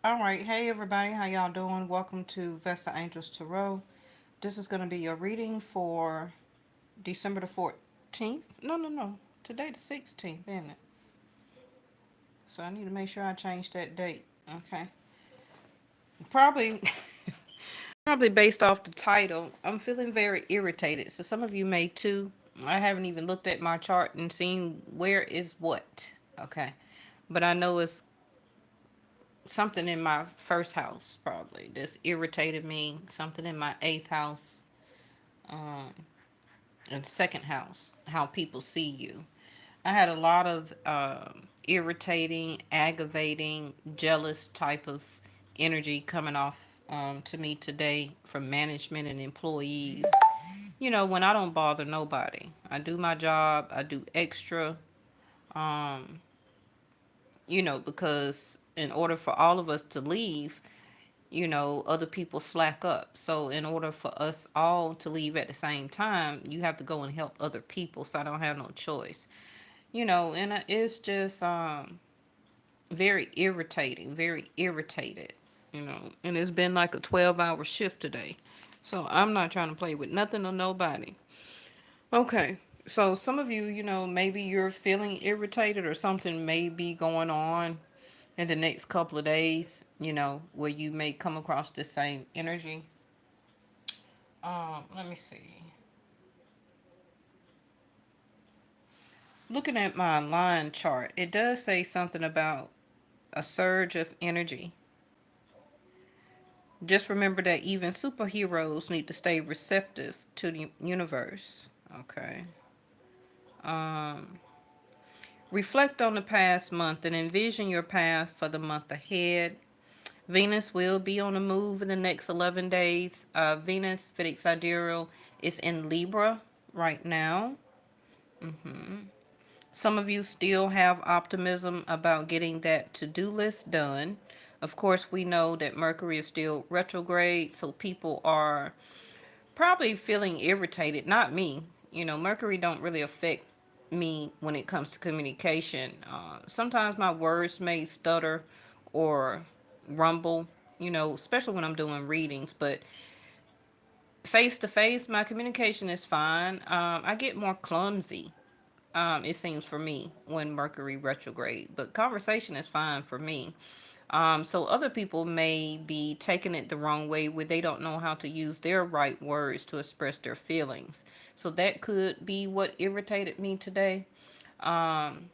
All right, hey everybody, how y'all doing? Welcome to Vesta Angels Tarot. This is going to be a reading for December the 14th. No. Today the 16th, isn't it? So I need to make sure I change that date. Okay. Probably probably based off the title, I'm feeling very irritated. So some of you may too. I haven't even looked at my chart and seen where is what. Okay. But I know it's something in my first house probably that's irritated me, something in my eighth house, um, and second house, how people see you. I had a lot of irritating, aggravating, jealous type of energy coming off to me today from management and employees. You know, when I don't bother nobody, I do my job, I do extra, um, because in order for all of us to leave, other people slack up. So in order for us all to leave at the same time, you have to go and help other people. So I don't have no choice. And it's just very irritating, very irritated, and it's been like a 12-hour shift today. So I'm not trying to play with nothing or nobody. Okay. So some of you, maybe you're feeling irritated or something may be going on in the next couple of days, where you may come across the same energy. Let me see. Looking at my line chart, it does say something about a surge of energy. Just remember that even superheroes need to stay receptive to the universe. Okay. Um, Reflect on the past month and envision your path for the month ahead. Venus will be on the move in the next 11 days. Venus, Vedic Sidereal, is in Libra right now. Some of you still have optimism about getting that to-do list done. Of course, we know that Mercury is still retrograde, so people are probably feeling irritated. Not me. Mercury don't really affect me when it comes to communication. Sometimes my words may stutter or rumble, especially when I'm doing readings. But face to face, my communication is fine. I get more clumsy, it seems for me, when Mercury retrograde. But conversation is fine for me. So other people may be taking it the wrong way where they don't know how to use their right words to express their feelings. So that could be what irritated me today. Um,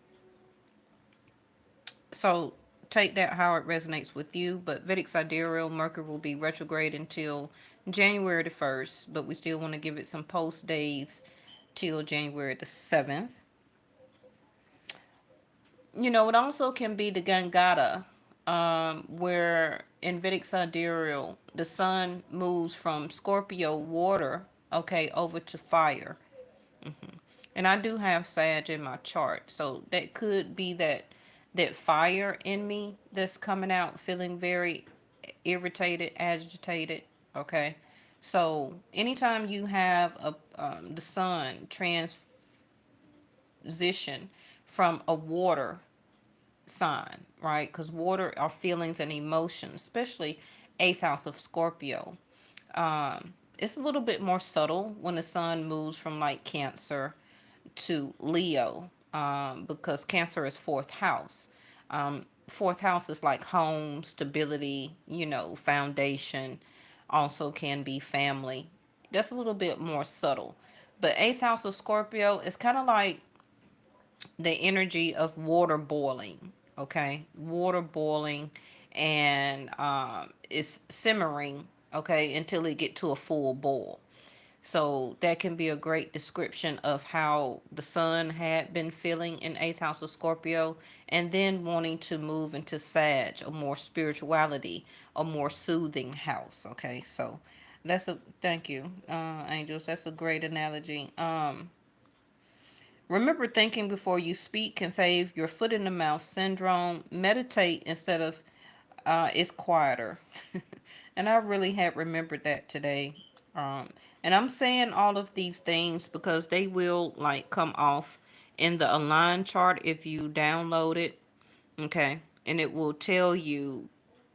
so take that how it resonates with you. But Vedic Sidereal, Mercury will be retrograde until January the 1st, but we still want to give it some post days till January the 7th. It also can be the Gangata, where in Vedic Sidereal, the sun moves from Scorpio water, okay, over to fire. And I do have Sag in my chart, so that could be that fire in me that's coming out, feeling very irritated, agitated. Okay, so anytime you have the sun transition from a water sign, right? Because water are feelings and emotions, especially eighth house of Scorpio. It's a little bit more subtle when the sun moves from like Cancer to Leo, because Cancer is fourth house. Fourth house is like home, stability, foundation, also can be family. That's a little bit more subtle. But eighth house of Scorpio is kind of like the energy of water boiling, okay? Water boiling, and it's simmering, okay, until it get to a full boil. So that can be a great description of how the sun had been feeling in eighth house of Scorpio, and then wanting to move into Sag, a more spirituality, a more soothing house. Okay, so that's a thank you, angels. That's a great analogy. Remember, thinking before you speak can save your foot in the mouth syndrome. Meditate instead of it's quieter. And I really had remembered that today. And I'm saying all of these things because they will like come off in the align chart if you download it. Okay. And it will tell you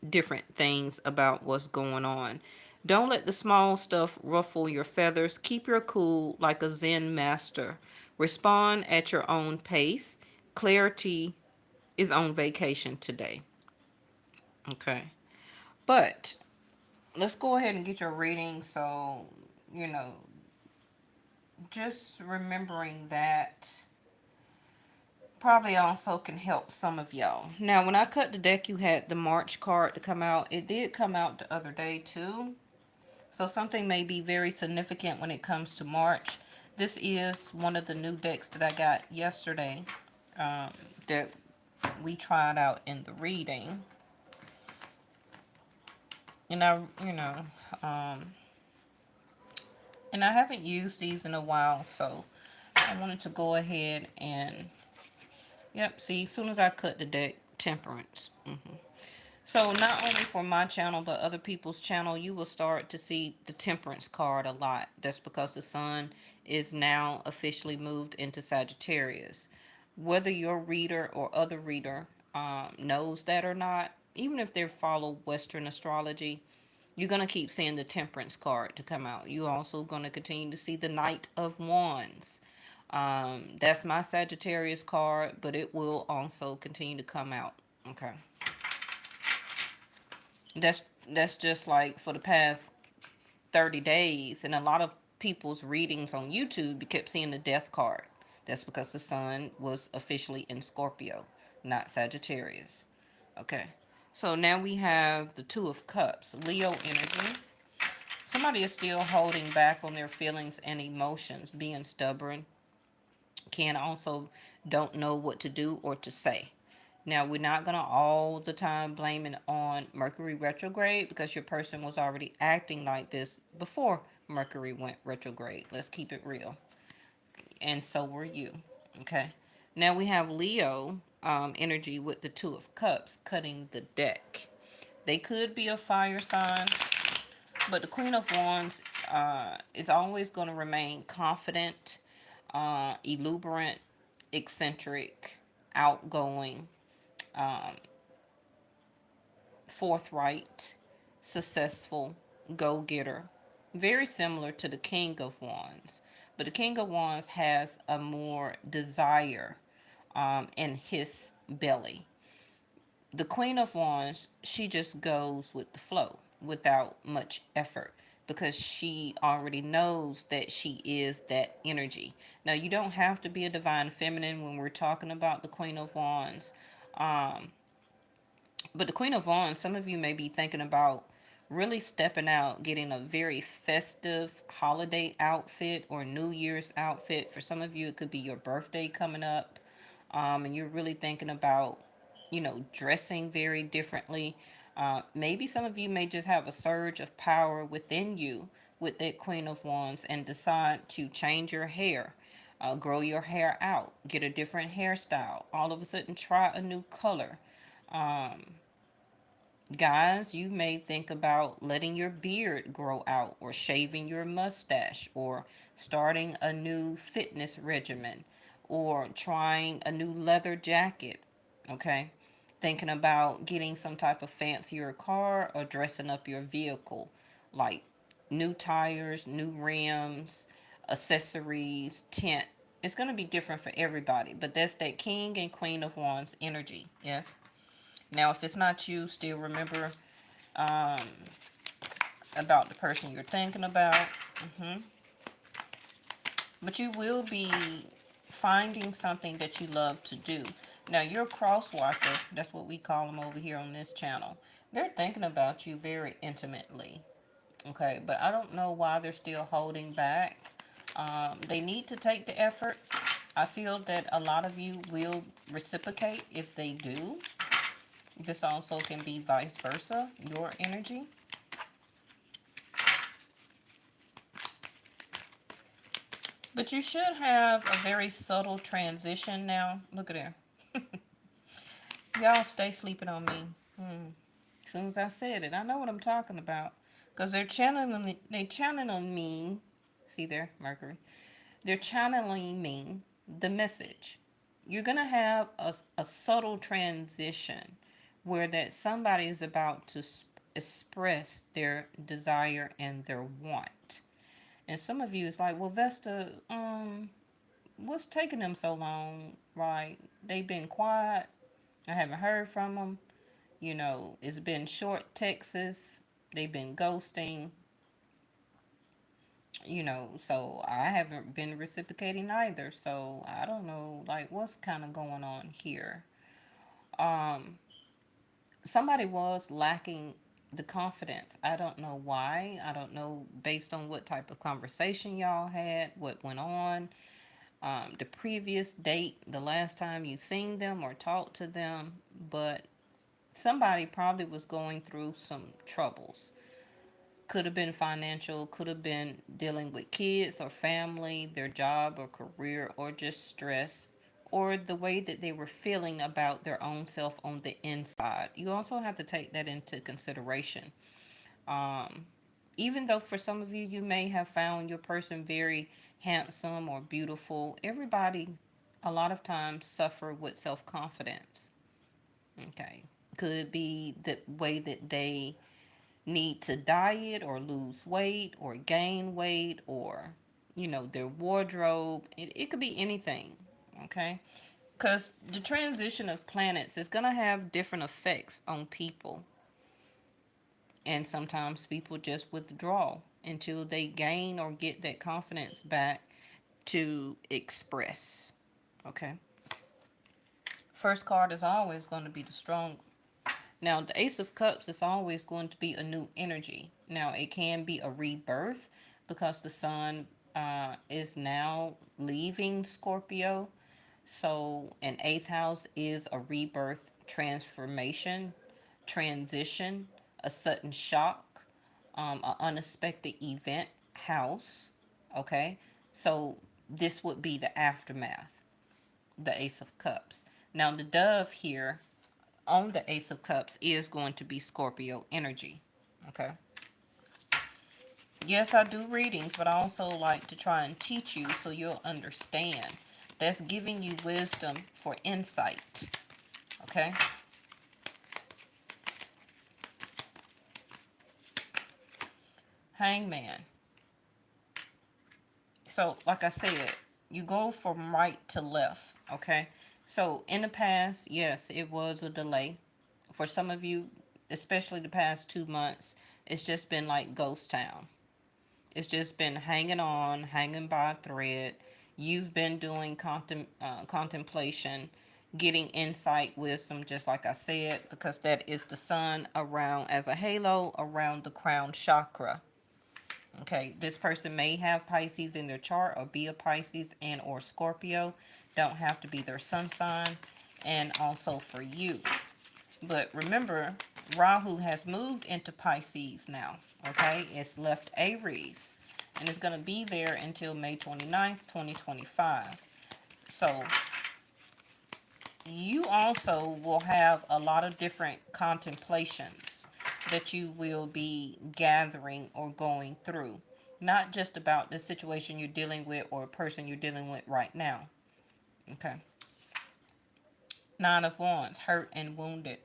different things about what's going on. Don't let the small stuff ruffle your feathers. Keep your cool like a Zen master. Respond at your own pace. Clarity is on vacation today. Okay. But let's go ahead and get your reading. So, you know, just remembering that probably also can help some of y'all. Now, when I cut the deck, you had the March card to come out. It did come out the other day too. So something may be very significant when it comes to March. This is one of the new decks that I got yesterday, that we tried out in the reading. And um, and I haven't used these in a while, so I wanted to go ahead and, yep, see, as soon as I cut the deck, Temperance. So not only for my channel, but other people's channel, you will start to see the Temperance card a lot. That's because the sun is now officially moved into Sagittarius. Whether your reader or other reader knows that or not, even if they follow Western astrology, you're going to keep seeing the Temperance card to come out. You're also going to continue to see the Knight of Wands. That's my Sagittarius card, but it will also continue to come out. Okay. That's that's just like for the past 30 days, and a lot of people's readings on YouTube, you kept seeing the death card. That's because the sun was officially in Scorpio, not Sagittarius. Okay. So now we have the Two of Cups, Leo energy. Somebody is still holding back on their feelings and emotions, being stubborn. Can also don't know what to do or to say. Now, we're not going to all the time blame it on Mercury retrograde, because your person was already acting like this before Mercury went retrograde. Let's keep it real. And so were you. Okay. Now we have Leo energy with the Two of Cups cutting the deck. They could be a fire sign, but the Queen of Wands is always going to remain confident, exuberant, eccentric, outgoing, forthright, successful, go getter. Very similar to the King of Wands. But the King of Wands has a more desire in his belly. The Queen of Wands, she just goes with the flow without much effort, because she already knows that she is that energy. Now, you don't have to be a divine feminine when we're talking about the Queen of Wands. Um, but the Queen of Wands, some of you may be thinking about really stepping out, getting a very festive holiday outfit or New Year's outfit. For some of you, it could be your birthday coming up, and you're really thinking about, dressing very differently. Maybe some of you may just have a surge of power within you with that Queen of Wands and decide to change your hair, grow your hair out, get a different hairstyle, all of a sudden try a new color. Guys, you may think about letting your beard grow out, or shaving your mustache, or starting a new fitness regimen, or trying a new leather jacket. Okay? Thinking about getting some type of fancier car or dressing up your vehicle, like new tires, new rims, accessories, tint. It's going to be different for everybody, but that's that King and Queen of Wands energy. Yes? Now, if it's not you, still remember about the person you're thinking about. But you will be finding something that you love to do. Now, your cross watcher, that's what we call them over here on this channel. They're thinking about you very intimately. Okay, but I don't know why they're still holding back. They need to take the effort. I feel that a lot of you will reciprocate if they do. This also can be vice versa, your energy. But you should have a very subtle transition now. Look at there. Y'all stay sleeping on me. As soon as I said it, I know what I'm talking about. Because they're channeling me. See there, Mercury. They're channeling me the message. You're going to have a subtle transition where that somebody is about to express their desire and their want. And some of you is like, well, Vesta, what's taking them so long? Right? They've been quiet. I haven't heard from them. It's been short texts. They've been ghosting. So I haven't been reciprocating either. So I don't know, like, what's kind of going on here. Um, Somebody was lacking the confidence. I don't know why. I don't know based on what type of conversation y'all had, what went on, the previous date, the last time you seen them or talked to them, but somebody probably was going through some troubles. Could have been financial, could have been dealing with kids or family, their job or career, or just stress, or the way that they were feeling about their own self on the inside. You also have to take that into consideration. Um, Even though for some of you, you may have found your person very handsome or beautiful, everybody a lot of times suffer with self confidence. Okay. Could be the way that they need to diet or lose weight or gain weight or, their wardrobe. It could be anything. Okay. Because the transition of planets is going to have different effects on people. And sometimes people just withdraw until they gain or get that confidence back to express. Okay. First card is always going to be the strong. Now, the Ace of Cups is always going to be a new energy. Now, it can be a rebirth because the sun is now leaving Scorpio. So, an eighth house is a rebirth, transformation, transition, a sudden shock, an unexpected event house. Okay. So, this would be the aftermath, the Ace of Cups. Now, the dove here on the Ace of Cups is going to be Scorpio energy. Okay. Yes, I do readings, but I also like to try and teach you so you'll understand. That's giving you wisdom for insight. Okay. Hangman. So, like I said, you go from right to left. Okay. So, in the past, yes, it was a delay. For some of you, especially the past 2 months, it's just been like ghost town. It's just been hanging on, hanging by a thread. You've been doing contemplation, getting insight, wisdom, just like I said, because that is the sun around as a halo around the crown chakra. Okay, this person may have Pisces in their chart or be a Pisces and or Scorpio. Don't have to be their sun sign. And also for you. But remember, Rahu has moved into Pisces now. Okay, it's left Aries. And it's going to be there until May 29th, 2025. So you also will have a lot of different contemplations that you will be gathering or going through. Not just about the situation you're dealing with or a person you're dealing with right now. Okay. Nine of Wands, hurt and wounded.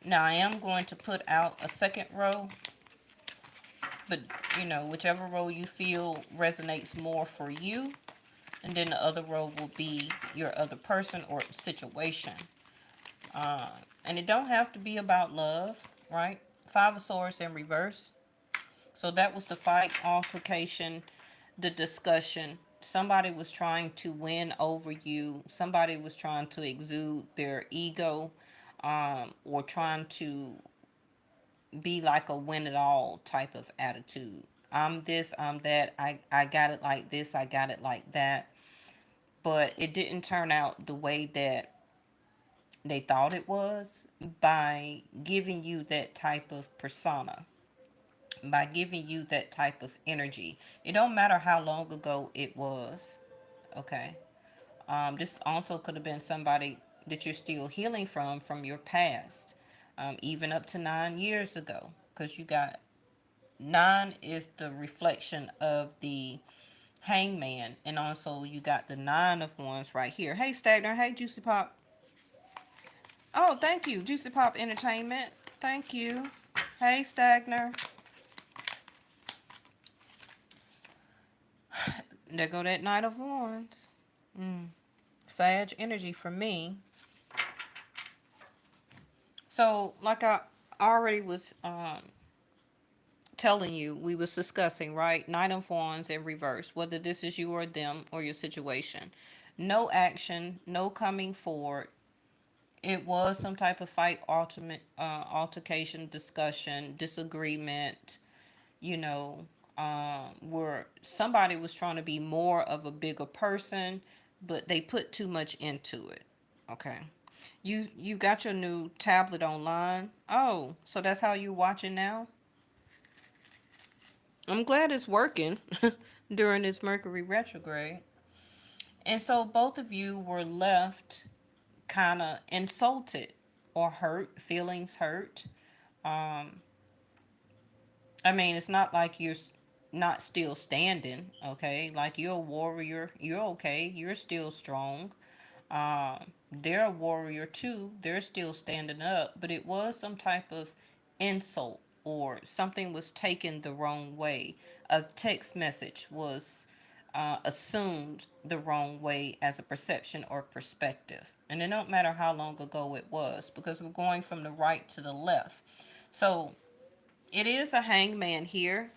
Now I am going to put out a second row, but whichever row you feel resonates more for you. And then the other row will be your other person or situation. And it don't have to be about love, right? Five of Swords in reverse. So that was the fight, altercation, the discussion. Somebody was trying to win over you. Somebody was trying to exude their ego, or trying to be like a win it all type of attitude. I'm this, I'm that, I got it like this, I got it like that. But it didn't turn out the way that they thought it was by giving you that type of persona, by giving you that type of energy. It don't matter how long ago it was. Okay. This also could have been somebody that you're still healing from your past, even up to 9 years ago, because you got nine is the reflection of the hangman, and also you got the nine of wands right here. Hey Stagner, hey Juicy Pop. Oh, thank you, Juicy Pop Entertainment. Thank you. Hey, Stagner. There go that Knight of Wands. Sage energy for me. So, like I already was telling you, we was discussing, right? Knight of Wands in reverse, whether this is you or them or your situation. No action, no coming forward. It was some type of fight, ultimate altercation, discussion, disagreement, you know, where somebody was trying to be more of a bigger person, but they put too much into it. Okay. You got your new tablet online. Oh, so that's how you watching now? I'm glad it's working during this Mercury retrograde. And so both of you were left kind of insulted or hurt, feelings hurt. Um, I mean, it's not like you're not still standing, okay? Like you're a warrior, you're okay, you're still strong. They're a warrior too, they're still standing up, but it was some type of insult or something was taken the wrong way. A text message was assumed the wrong way as a perception or perspective. And it don't matter how long ago it was because we're going from the right to the left. So it is a hangman here.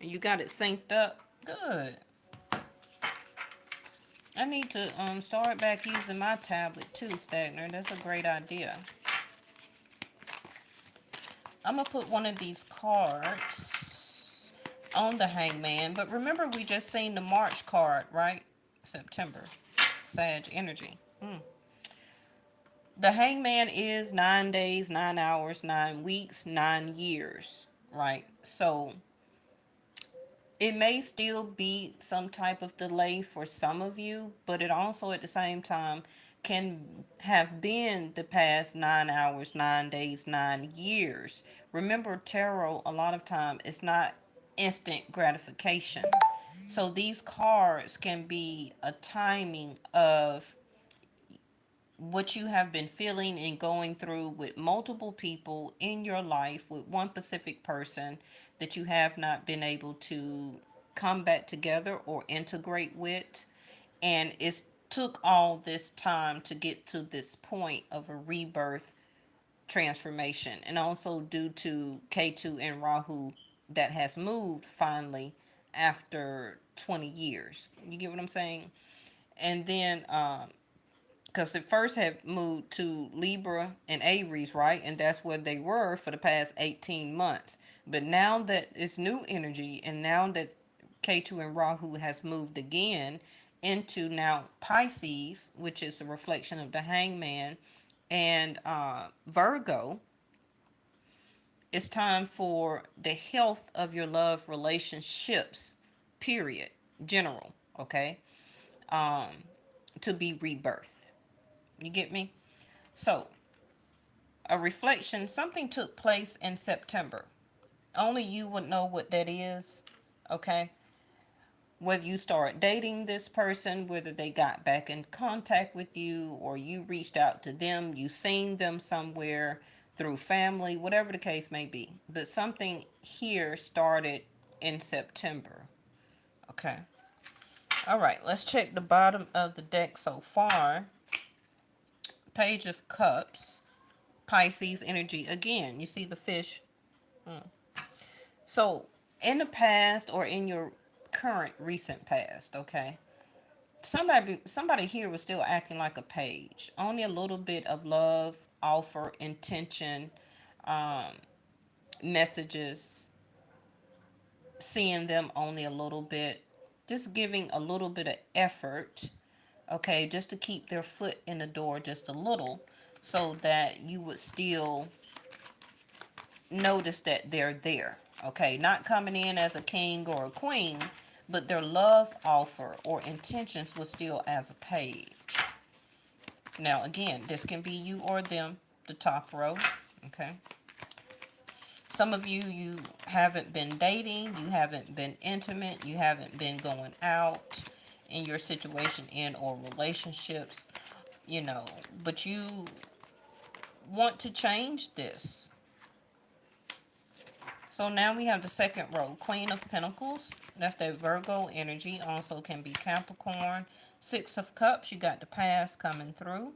And you got it synced up. Good. I need to start back using my tablet too, Stagner. That's a great idea. I'm going to put one of these cards on the hangman. But remember, we just seen the March card, right? September. Sag energy. The hangman is 9 days, 9 hours, 9 weeks, 9 years, right? So it may still be some type of delay for some of you, but it also at the same time can have been the past 9 hours, 9 days, 9 years. Remember, tarot, a lot of time, it's not instant gratification. So these cards can be a timing of what you have been feeling and going through with multiple people in your life, with one specific person that you have not been able to come back together or integrate with. And it's took all this time to get to this point of a rebirth transformation. And also due to K2 and Rahu that has moved finally after 20 years. You get what I'm saying? And then because it first had moved to Libra and Aries, right? And that's where they were for the past 18 months. But now that it's new energy, and now that K2 and Rahu has moved again into now Pisces, which is a reflection of the hangman, and Virgo, it's time for the health of your love relationships, period, general, okay, to be rebirth. You get me? So, a reflection, something took place in September. Only you would know what that is, okay? Whether you start dating this person, whether they got back in contact with you, or you reached out to them, you seen them somewhere through family, whatever the case may be. But something here started in September, okay? All right, let's check the bottom of the deck so far. Page of Cups. Pisces energy again. You see the fish. So in the past or in your current recent past, okay, somebody here was still acting like a page. Only a little bit of love, offer, intention, um, messages, seeing them only a little bit, just giving a little bit of effort, okay, just to keep their foot in the door just a little, so that you would still notice that they're there. Okay, not coming in as a king or a queen, but their love offer or intentions was still as a page. Now, again, this can be you or them, the top row. Okay. Some of you, you haven't been dating, you haven't been intimate, you haven't been going out in your situation in or relationships, you know, but you want to change this. So now we have the second row, Queen of Pentacles. That's that Virgo energy. Also can be Capricorn. Six of Cups, you got the past coming through.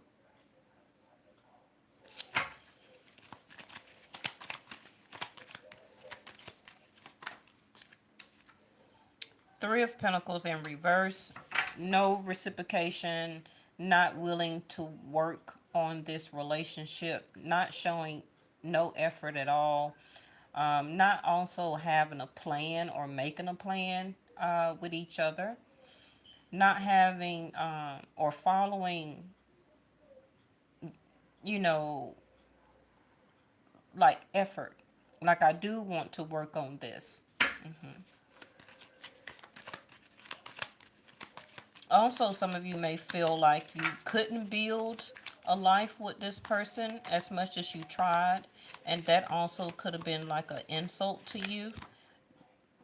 Three of Pentacles in reverse. No reciprocation, not willing to work on this relationship, not showing no effort at all. Not also having a plan or making a plan with each other. Not having or following, you know, like effort. Like, I do want to work on this. Also, some of you may feel like you couldn't build a life with this person as much as you tried, and that also could have been like an insult to you.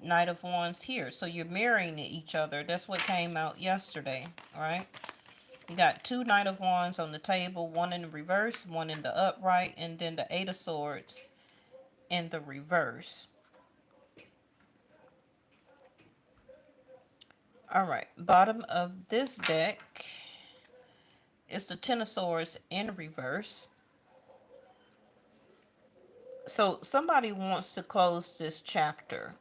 Knight of Wands here. So you're marrying each other. That's what came out yesterday, all right? You got two Knight of Wands on the table, one in the reverse, one in the upright, and then the Eight of Swords in the reverse. All right, bottom of this deck is the Ten of Swords in reverse. So somebody wants to close this chapter.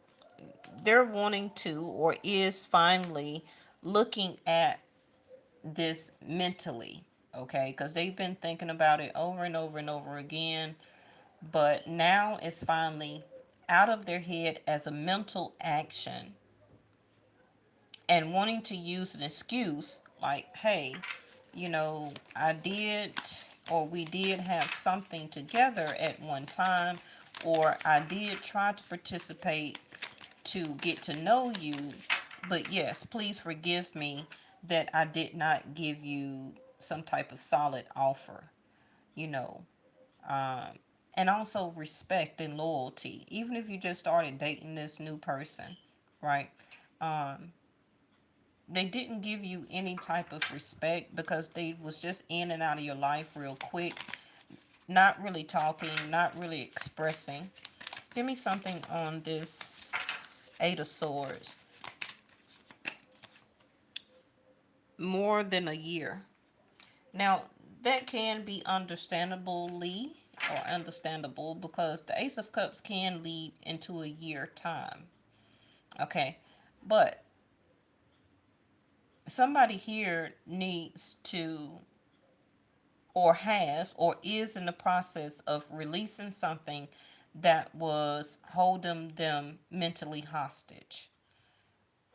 They're wanting to, or is finally looking at this mentally, okay? Because they've been thinking about it over and over and over again, but now it's finally out of their head as a mental action, and wanting to use an excuse like, hey, I did, or we did have something together at one time, or I did try to participate to get to know you, but yes, please forgive me that I did not give you some type of solid offer, you know. And also respect and loyalty, even if you just started dating this new person, right? They didn't give you any type of respect because they was just in and out of your life real quick, not really talking, not really expressing. Give me something on this Eight of Swords. More than a year. Now, that can be understandably or understandable because the Ace of Cups can lead into a year time. Okay, but somebody here needs to, or has, or is in the process of releasing something that was holding them mentally hostage.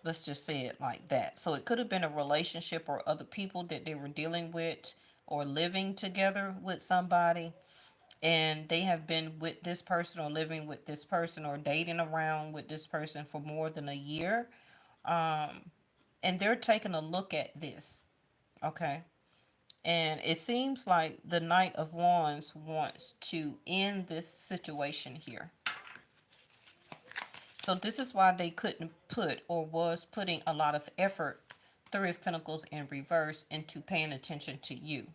Let's just say it like that. So it could have been a relationship or other people that they were dealing with or living together with somebody, and they have been with this person or living with this person or dating around with this person for more than a year. And they're taking a look at this, okay? And it seems like the Knight of Wands wants to end this situation here. So this is why they couldn't put, or was putting a lot of effort, Three of Pentacles in reverse, into paying attention to you.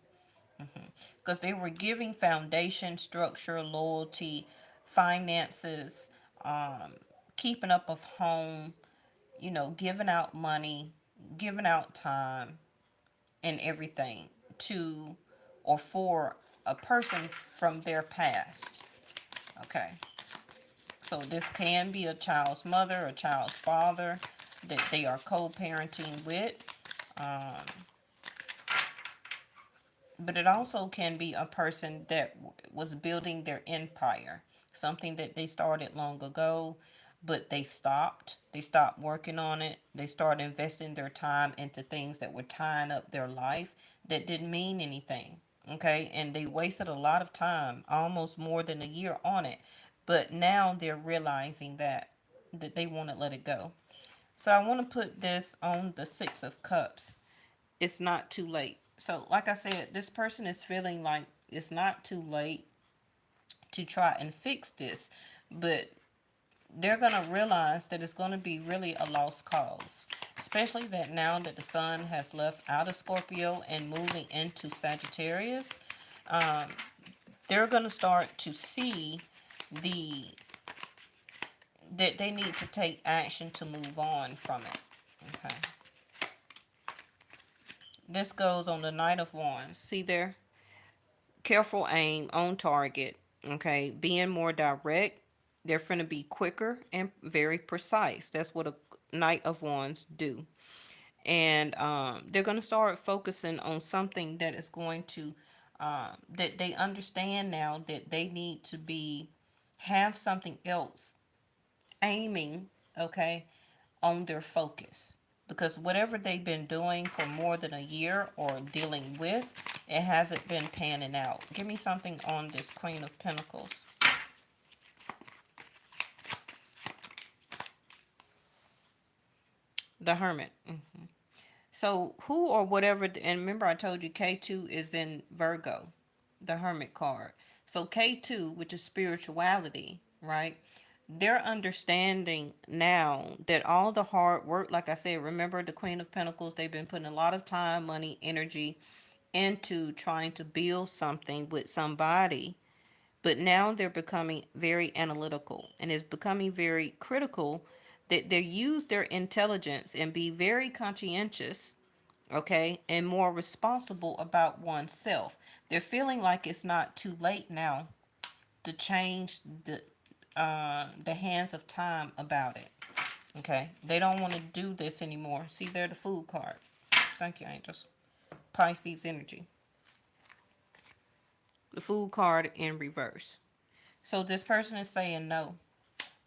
Because they were giving foundation, structure, loyalty, finances, keeping up of home, giving out money, giving out time, and everything to or for a person from their past. Okay. So this can be a child's mother, a child's father that they are co-parenting with. But it also can be a person that was building their empire. Something that they started long ago, but they stopped. They stopped working on it. They started investing their time into things that were tying up their life that didn't mean anything. Okay, and they wasted a lot of time, almost more than a year on it. But now they're realizing that they want to let it go. So I want to put this on the Six of Cups. It's not too late. So like I said, this person is feeling like it's not too late to try and fix this, but they're going to realize that it's going to be really a lost cause, especially that now that the sun has left out of Scorpio and moving into Sagittarius. they're going to start to see the that they need to take action to move on from it. Okay. This goes on the Knight of Wands. See there? Careful aim on target. Okay. Being more direct. They're going to be quicker and very precise. That's what a Knight of Wands do. And they're going to start focusing on something that is going to, that they understand now that they need to be, have something else aiming, okay, on their focus, because whatever they've been doing for more than a year or dealing with, it hasn't been panning out. Give me something on this Queen of Pentacles. The Hermit. So who or whatever, and remember I told you K2 is in Virgo, the Hermit card. So K2, which is spirituality, right? They're understanding now that all the hard work, like I said, remember the Queen of Pentacles, they've been putting a lot of time, money, energy into trying to build something with somebody. But now they're becoming very analytical, and it's becoming very critical that they use their intelligence and be very conscientious, okay, and more responsible about oneself. They're feeling like it's not too late now to change the hands of time about it. Okay, they don't want to do this anymore. See, they're the Fool card. Thank you, angels. Pisces energy. The Fool card in reverse. So this person is saying no.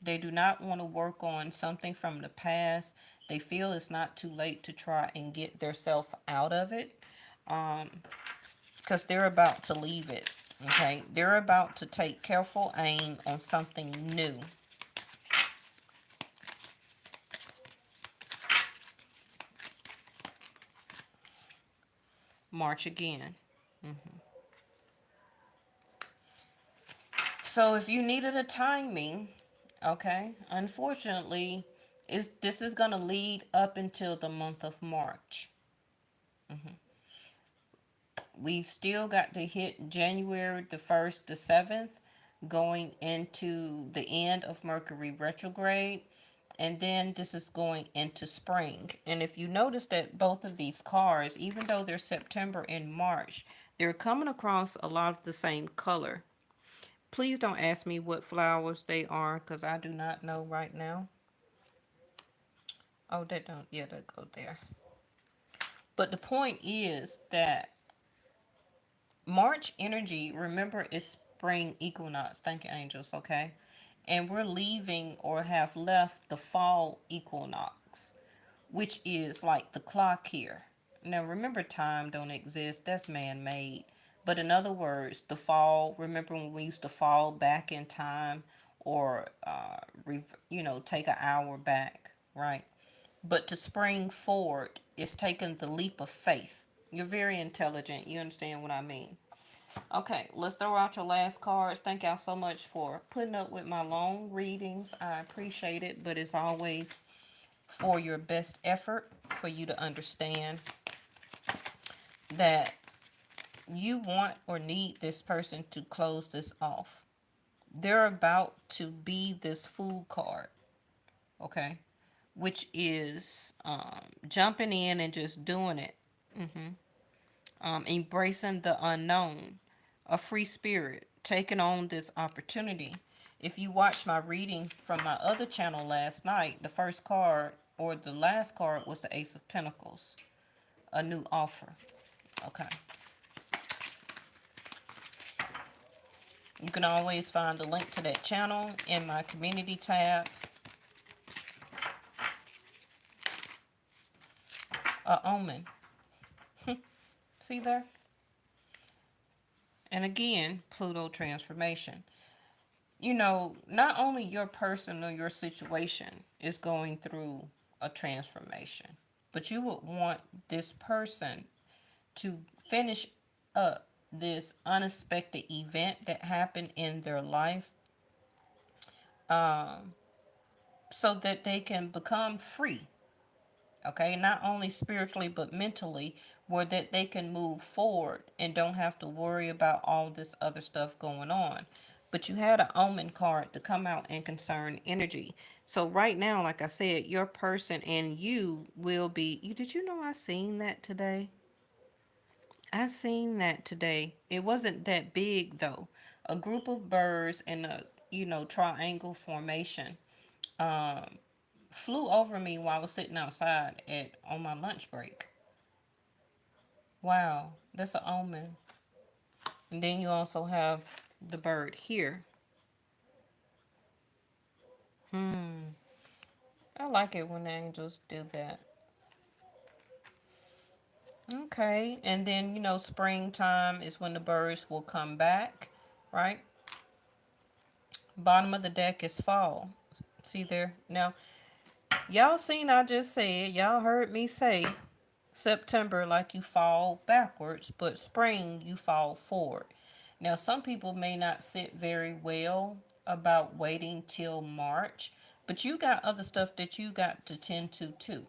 They do not want to work on something from the past. They feel it's not too late to try and get themselves out of it, because they're about to leave it. Okay, they're about to take careful aim on something new. March again. So if you needed a timing, okay, unfortunately, this is going to lead up until the month of March. We still got to hit January the 1st, the 7th, going into the end of Mercury retrograde. And then this is going into spring. And if you notice that both of these cards, even though they're September and March, they're coming across a lot of the same color. Please don't ask me what flowers they are, because I do not know right now. Oh, they don't. Yeah, they go there. But the point is that March energy, remember, is spring equinox. Thank you, angels, okay? And we're leaving or have left the fall equinox, which is like the clock here. Now, remember, time don't exist. That's man-made. But in other words, the fall, remember when we used to fall back in time, or, take an hour back, right? But to spring forward is taking the leap of faith. You're very intelligent. You understand what I mean. Okay, let's throw out your last cards. Thank y'all so much for putting up with my long readings. I appreciate it, but it's always for your best effort for you to understand that you want or need this person to close this off. They're about to be this Fool card, okay? Which is jumping in and just doing it. Embracing the unknown, a free spirit, taking on this opportunity. If you watched my reading from my other channel last night, the first card or the last card was the Ace of Pentacles, a new offer. Okay. You can always find the link to that channel in my community tab. A omen. See there? And again, Pluto transformation. Not only your person or your situation is going through a transformation, but you would want this person to finish up this unexpected event that happened in their life, so that they can become free. Okay, not only spiritually but mentally, where that they can move forward and don't have to worry about all this other stuff going on. But you had an omen card to come out and concern energy. So right now, like I said, your person and you will be. You did you know I seen that today? I seen that today. It wasn't that big though. A group of birds in a triangle formation flew over me while I was sitting outside at on my lunch break. Wow, that's an omen. And then you also have the bird here. I like it when the angels do that. Okay, and then springtime is when the birds will come back, right? Bottom of the deck is fall. See there? Now, y'all seen I just said, y'all heard me say September like you fall backwards, but spring you fall forward. Now, some people may not sit very well about waiting till March, but you got other stuff that you got to tend to too.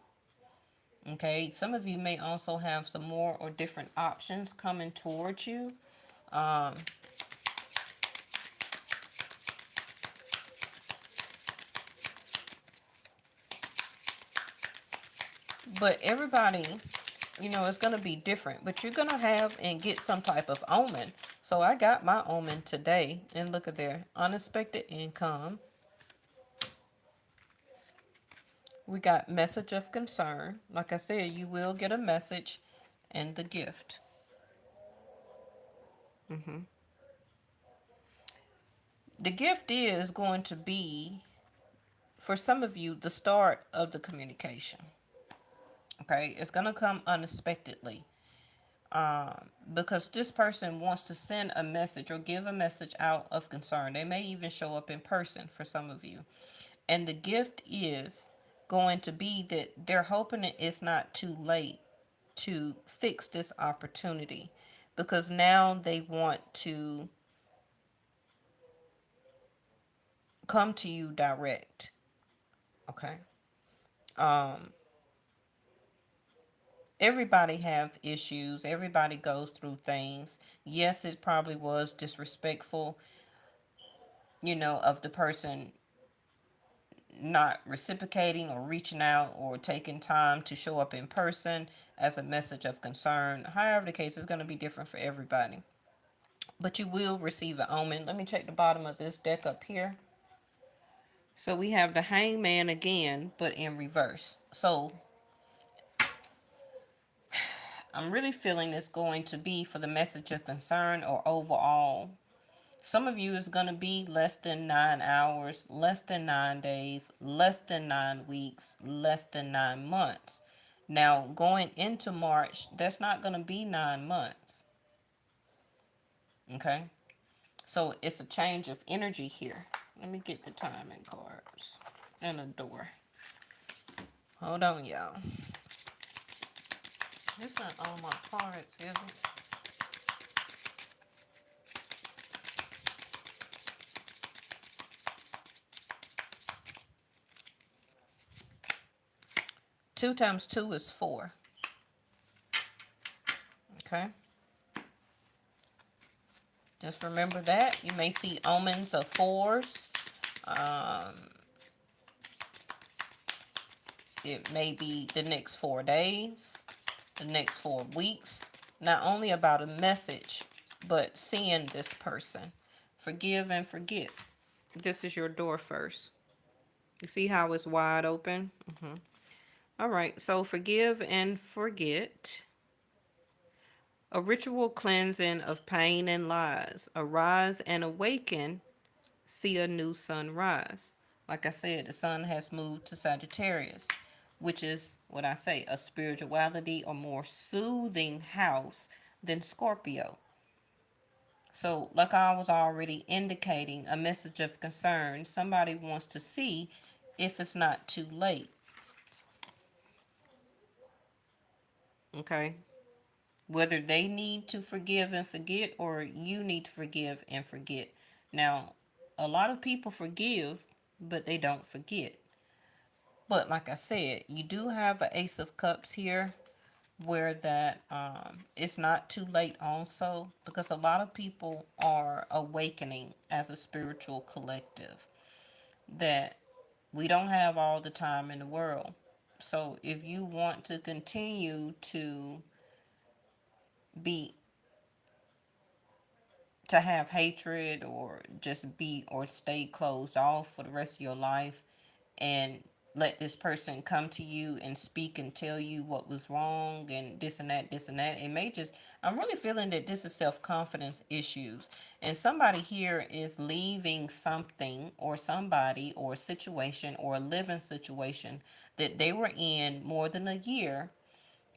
Okay, some of you may also have some more or different options coming towards you. Um, but everybody, it's going to be different. But you're going to have and get some type of omen. So I got my omen today. And look at there. Unexpected income. We got message of concern. Like I said, you will get a message and the gift. The gift is going to be, for some of you, the start of the communication. Okay, it's going to come unexpectedly. Because this person wants to send a message or give a message out of concern. They may even show up in person for some of you. And the gift is going to be that they're hoping it's not too late to fix this opportunity, because now they want to come to you direct. Okay. Um, everybody have issues. Everybody goes through things. Yes, it probably was disrespectful, of the person not reciprocating or reaching out or taking time to show up in person as a message of concern. However, the case is going to be different for everybody. But you will receive an omen. Let me check the bottom of this deck up here. So we have the hangman again, but in reverse. So I'm really feeling it's going to be for the message of concern or overall. Some of you is going to be less than 9 hours, less than 9 days, less than 9 weeks, less than 9 months. Now, going into March, that's not going to be 9 months. Okay? So it's a change of energy here. Let me get the timing cards and a door. Hold on, y'all. This not all my cards, is it? Two times two is 4. Okay? Just remember that. You may see omens of 4s. It may be the next 4 days, the next 4 weeks. Not only about a message, but seeing this person. Forgive and forget. This is your door first. You see how it's wide open? All right, so forgive and forget. A ritual cleansing of pain and lies. Arise and awaken. See a new sunrise. Like I said, the sun has moved to Sagittarius, which is what I say, a spirituality or more soothing house than Scorpio. So, like I was already indicating, a message of concern. Somebody wants to see if it's not too late. Okay? Whether they need to forgive and forget or you need to forgive and forget. Now, a lot of people forgive, but they don't forget. But like I said, you do have an Ace of Cups here, where that it's not too late also, because a lot of people are awakening as a spiritual collective, that we don't have all the time in the world. So if you want to continue to be to have hatred, or just be or stay closed off for the rest of your life, and let this person come to you and speak and tell you what was wrong and this and that, it may just, I'm really feeling that this is self-confidence issues, and somebody here is leaving something or somebody or a situation or a living situation that they were in more than a year,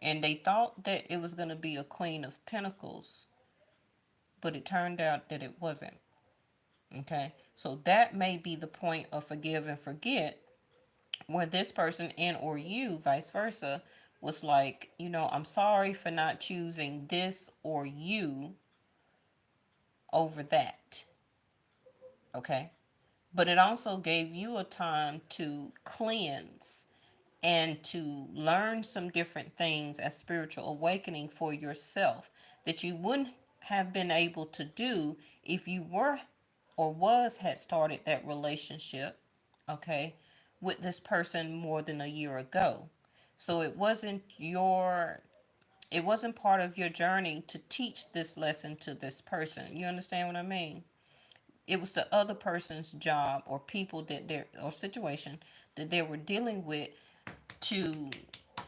and they thought that it was going to be a Queen of Pentacles, but it turned out that it wasn't. Okay, so that may be the point of forgive and forget, where this person and or you, vice versa, was like, I'm sorry for not choosing this or you over that. Okay, but it also gave you a time to cleanse and to learn some different things as spiritual awakening for yourself that you wouldn't have been able to do if you were or was had started that relationship, okay, with this person more than a year ago. So it wasn't part of your journey to teach this lesson to this person. You understand what I mean? It was the other person's job or people that they or situation that they were dealing with to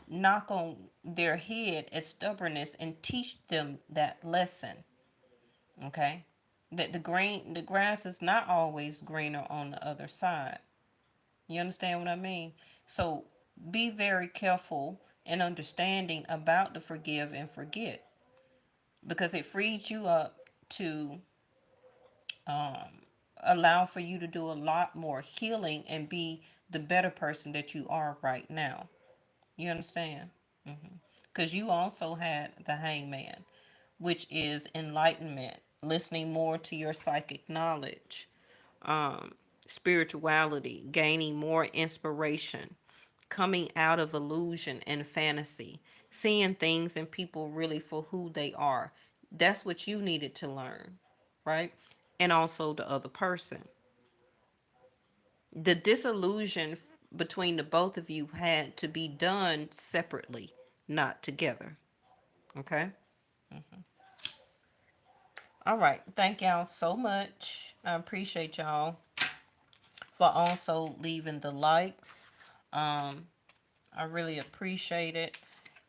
knock on their head as stubbornness and teach them that lesson. Okay? That the grass is not always greener on the other side. You understand what I mean? So be very careful and understanding about the forgive and forget, because it frees you up to allow for you to do a lot more healing and be the better person that you are right now. You understand? Because you also had the hangman, which is enlightenment, listening more to your psychic knowledge, um, spirituality, gaining more inspiration, coming out of illusion and fantasy, seeing things and people really for who they are. That's what you needed to learn, right? And also the other person. The disillusion between the both of you had to be done separately, not together. Okay? All right. Thank y'all so much. I appreciate y'all for also leaving the likes. Um, I really appreciate it.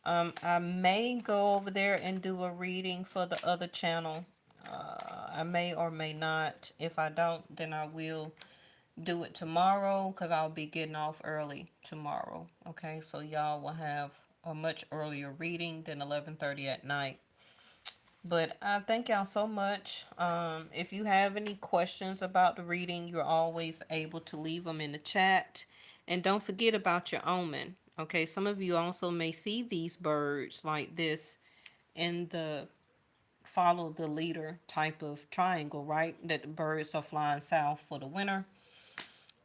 I may go over there and do a reading for the other channel. I may or may not. If I don't, then I will do it tomorrow, because I'll be getting off early tomorrow. Okay, so y'all will have a much earlier reading than 11:30 at night. But I thank y'all so much. If you have any questions about the reading, you're always able to leave them in the chat. And don't forget about your omen. Okay, some of you also may see these birds like this in the follow the leader type of triangle, right? That the birds are flying south for the winter.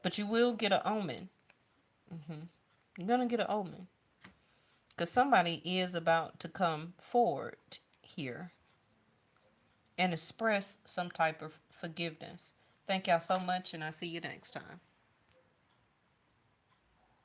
But you will get an omen. You're going to get an omen. Because somebody is about to come forward here and express some type of forgiveness. Thank y'all so much, and I'll see you next time.